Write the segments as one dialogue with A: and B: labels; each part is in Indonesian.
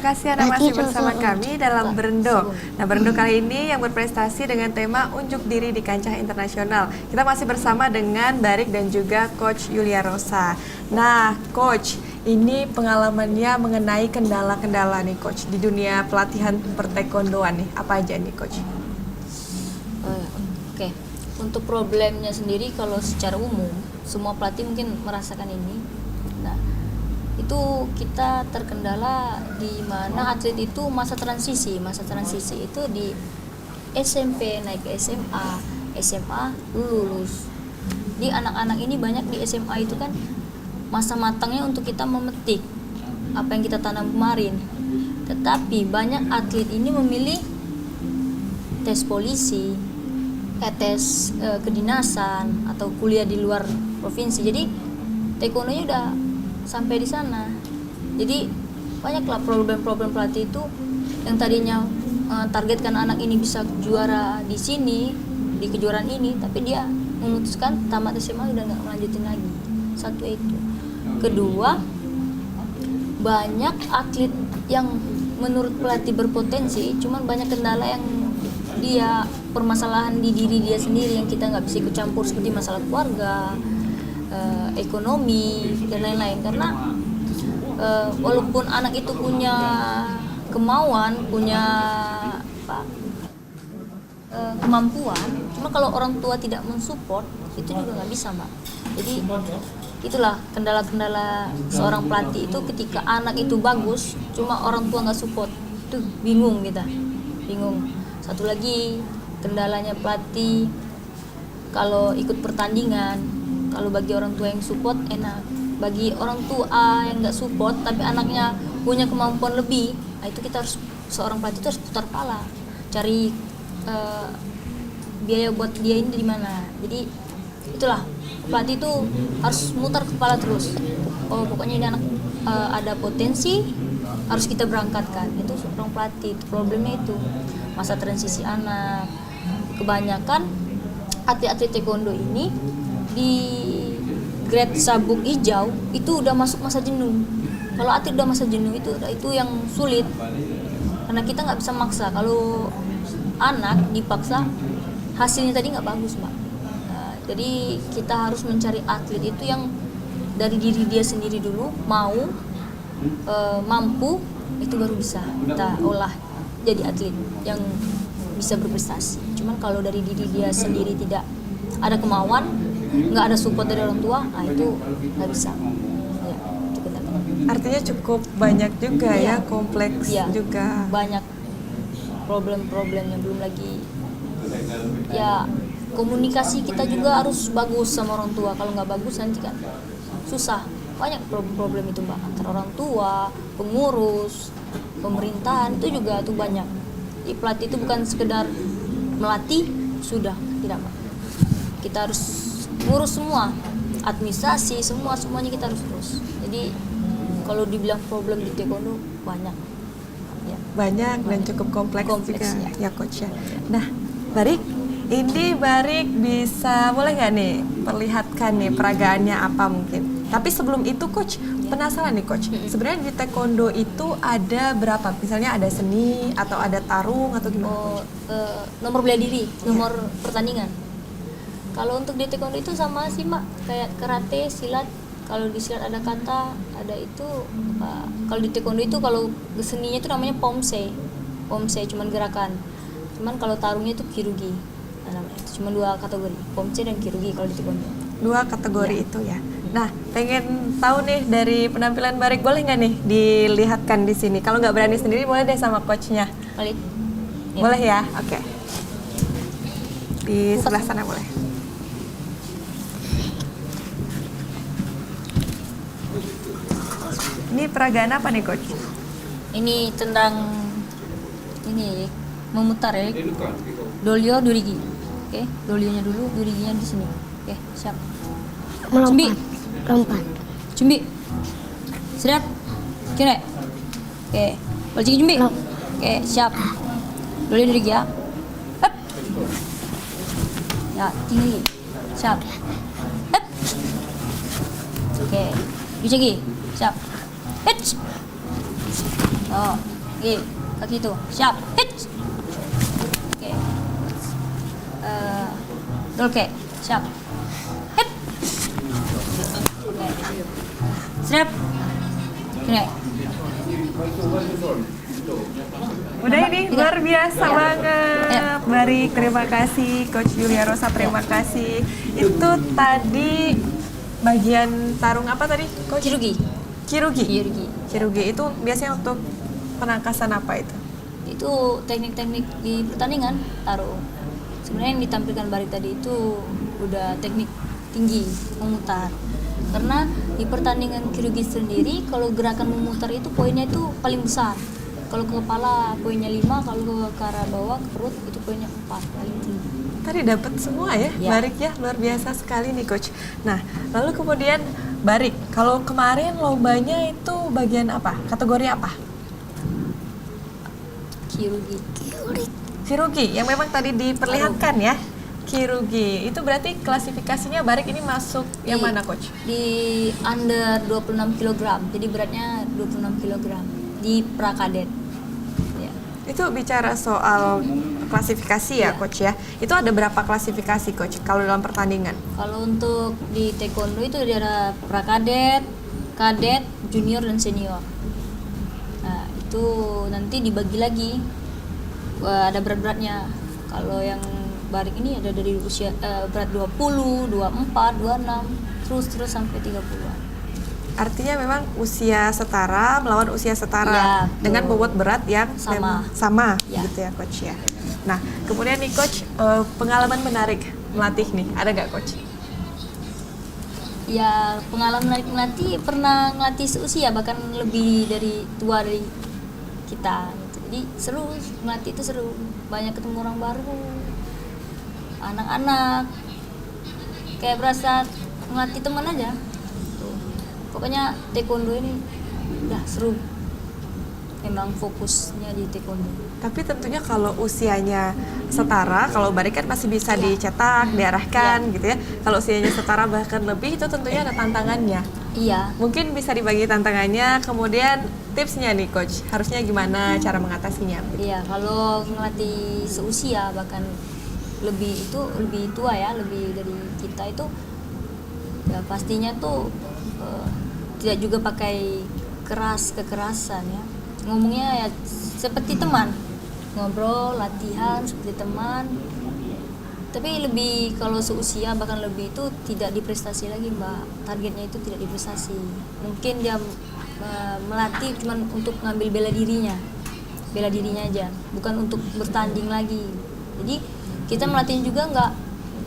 A: kasih Anda masih bersama kami dalam Berendo. Nah, Berendo kali ini yang berprestasi dengan tema unjuk diri di kancah internasional. Kita masih bersama dengan Barik dan juga Coach Yulia Rosa. Nah, Coach, ini pengalamannya mengenai kendala-kendala nih, Coach, di dunia pelatihan pertaekwondoan nih. Apa aja nih, Coach?
B: Oke. Untuk problemnya sendiri, kalau secara umum, semua pelatih mungkin merasakan ini. Nah, itu kita terkendala di mana atlet itu masa transisi itu di SMP naik ke SMA lulus. Di anak-anak ini banyak di SMA itu kan masa matangnya untuk kita memetik apa yang kita tanam kemarin. Tetapi banyak atlet ini memilih tes polisi, tes kedinasan atau kuliah di luar provinsi. Jadi taekwondonya udah sampai di sana. Jadi banyaklah problem-problem pelatih itu yang tadinya targetkan anak ini bisa juara di sini, di kejuaraan ini, tapi dia memutuskan tamat SMA udah nggak melanjutin lagi. Satu itu. Kedua, banyak atlet yang menurut pelatih berpotensi, cuman banyak kendala yang dia permasalahan di diri dia sendiri yang kita nggak bisa ikut campur, seperti masalah keluarga, ekonomi dan lain-lain. Karena walaupun anak itu punya kemauan, punya kemampuan, cuma kalau orang tua tidak mensupport itu juga nggak bisa, Mbak. Jadi itulah kendala-kendala seorang pelatih itu ketika anak itu bagus, cuma orang tua nggak support, itu bingung kita, bingung. Satu lagi kendalanya pelatih kalau ikut pertandingan. Kalau bagi orang tua yang support enak, bagi orang tua yang nggak support tapi anaknya punya kemampuan lebih, nah itu kita harus, seorang pelatih itu harus putar kepala, cari biaya buat dia ini di mana. Jadi itulah, pelatih itu harus mutar kepala terus. Oh pokoknya ini anak ada potensi, harus kita berangkatkan. Itu seorang pelatih. Problemnya itu masa transisi anak. Kebanyakan atlet-atlet taekwondo ini di grade sabuk hijau itu udah masuk masa jenuh. Kalau atlet udah masa jenuh itu yang sulit, karena kita nggak bisa maksa. Kalau anak dipaksa hasilnya tadi nggak bagus, Mbak. Nah, jadi kita harus mencari atlet itu yang dari diri dia sendiri dulu mau, mampu, itu baru bisa kita olah jadi atlet yang bisa berprestasi. Cuman kalau dari diri dia sendiri tidak ada kemauan, nggak ada support dari orang tua, nah itu nggak bisa. Ya,
A: artinya cukup banyak juga ya, kompleks juga.
B: Banyak problem-problemnya, belum lagi ya komunikasi kita juga harus bagus sama orang tua. Kalau nggak bagus nanti kan susah. Banyak problem itu, Mbak, antara orang tua, pengurus, pemerintahan, itu juga tuh banyak. Di pelatih itu bukan sekedar melatih sudah, tidak, Mbak. Kita harus ngurus semua, administrasi, semuanya kita harus urus. Jadi kalau dibilang problem di taekwondo banyak. Ya.
A: Banyak dan cukup kompleks juga ya, Coach ya. Nah, Barik, ini Barik bisa boleh nggak nih perlihatkan nih peragaannya apa mungkin? Tapi sebelum itu, Coach, penasaran nih, Coach. Sebenarnya di taekwondo itu ada berapa? Misalnya ada seni atau ada tarung atau gimana?
B: Nomor bela diri, nomor pertandingan. Kalau untuk di taekwondo itu sama sih, Mak, kayak karate, silat. Kalau di silat ada kata, ada itu. Kalau di taekwondo itu kalau seninya itu namanya pomse, cuman gerakan. Cuman kalau tarungnya itu kirugi, namanya. Itu cuma 2 kategori, pomse dan kirugi kalau di taekwondo.
A: 2 kategori itu ya. Nah, pengen tahu nih dari penampilan Barik, boleh nggak nih dilihatkan di sini? Kalau nggak berani sendiri boleh deh sama coachnya.
B: Boleh. Ya.
A: Boleh ya, oke. Di sebelah sana boleh. Ini peragaan apa nih, Coach?
B: Ini tentang ini memutar ya. Dolio durigi. Oke, dolionya dulu, duriginya di sini. Oke, siap. Cumbi.
C: Lompat.
B: Cumbi. Siap. Kira. Oke, balik cumbi. Oke, siap. Dolio durigi ya. Hup. Ya, tinggi. Siap. Hup. Oke, bisa lagi. Siap. Hits. Oh, Oke, kaki itu. Siap. Hit. Oke. Oke, siap. Hit. Oke. Snap. Oke.
A: Udah ini luar biasa banget. Barik, terima kasih Coach Yulia Rosa, terima kasih. Itu tadi bagian tarung apa tadi, Coach?
B: Kirugi.
A: Kirugi.
B: Kirugi.
A: Kirugi itu biasanya untuk penangkasan apa itu?
B: Itu teknik-teknik di pertandingan tarung. Sebenarnya yang ditampilkan Barik tadi itu udah teknik tinggi memutar. Karena di pertandingan Kirugi sendiri kalau gerakan memutar itu poinnya itu paling besar. Kalau ke kepala poinnya 5, kalau ke arah bawah ke perut itu poinnya 4, paling tinggi.
A: Tadi dapat semua ya,
B: Ya.
A: Barik ya, luar biasa sekali nih Coach. Nah, lalu kemudian Barik, kalau kemarin lombanya itu bagian apa? Kategori apa?
B: Kirugi.
A: Kirugi, yang memang tadi diperlihatkan ya. Kirugi, itu berarti klasifikasinya Barik ini masuk yang
B: Di-
A: mana Coach?
B: Di under 26 kg, jadi beratnya 26 kg di prakadet. Ya.
A: Itu bicara soal klasifikasi ya
B: Iya.
A: Coach ya. Itu ada berapa klasifikasi Coach kalau dalam pertandingan?
B: Kalau untuk di taekwondo itu ada prakadet, kadet, junior dan senior. Nah, itu nanti dibagi lagi. Ada berat-beratnya. Kalau yang Barik ini ada dari usia berat 20, 24, 26, terus sampai 30-an.
A: Artinya memang usia setara melawan usia setara
B: Ya, betul.
A: dengan bobot berat yang
B: Sama.
A: memang sama
B: Ya.
A: gitu ya Coach ya. Nah, kemudian nih Coach, pengalaman menarik melatih nih, ada nggak Coach?
B: Ya, pengalaman melatih pernah ngelatih seusia bahkan lebih dari tua dari kita. Jadi seru, melatih itu seru. Banyak ketemu orang baru, anak-anak. Kayak berasa ngelatih teman aja. Tuh. Pokoknya taekwondo ini udah seru. Memang fokusnya di taekwondo.
A: Tapi tentunya kalau usianya setara, kalau Barik kan masih bisa dicetak, diarahkan gitu ya. Kalau usianya setara bahkan lebih itu tentunya ada tantangannya.
B: Iya,
A: Mungkin bisa dibagi tantangannya, kemudian tipsnya nih Coach, harusnya gimana cara mengatasinya?
B: iya. Kalau ngelatih seusia bahkan lebih tua ya, lebih dari kita itu ya pastinya tuh tidak juga pakai kekerasan ya. Ngomongnya ya seperti teman, ngobrol, latihan seperti teman. Tapi lebih kalau seusia bahkan lebih itu tidak diprestasi lagi Mbak. Targetnya itu tidak diprestasi. Mungkin dia melatih cuman untuk ngambil bela dirinya aja, bukan untuk bertanding lagi. Jadi kita melatih juga nggak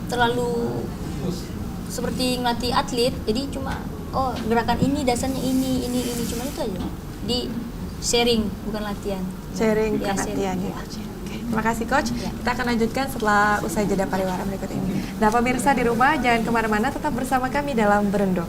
B: terlalu seperti ngelatih atlet. Jadi cuma gerakan ini dasarnya ini cuma itu aja. Di sharing bukan latihan.
A: Sharing
B: Ya,
A: bukan
B: sharing,
A: latihan ya
B: ya.
A: Coach. Oke, terima kasih Coach.
B: Ya.
A: Kita akan lanjutkan setelah usai jeda pariwara berikut ini. Nah pemirsa di rumah jangan kemana-mana, tetap bersama kami dalam Berendok.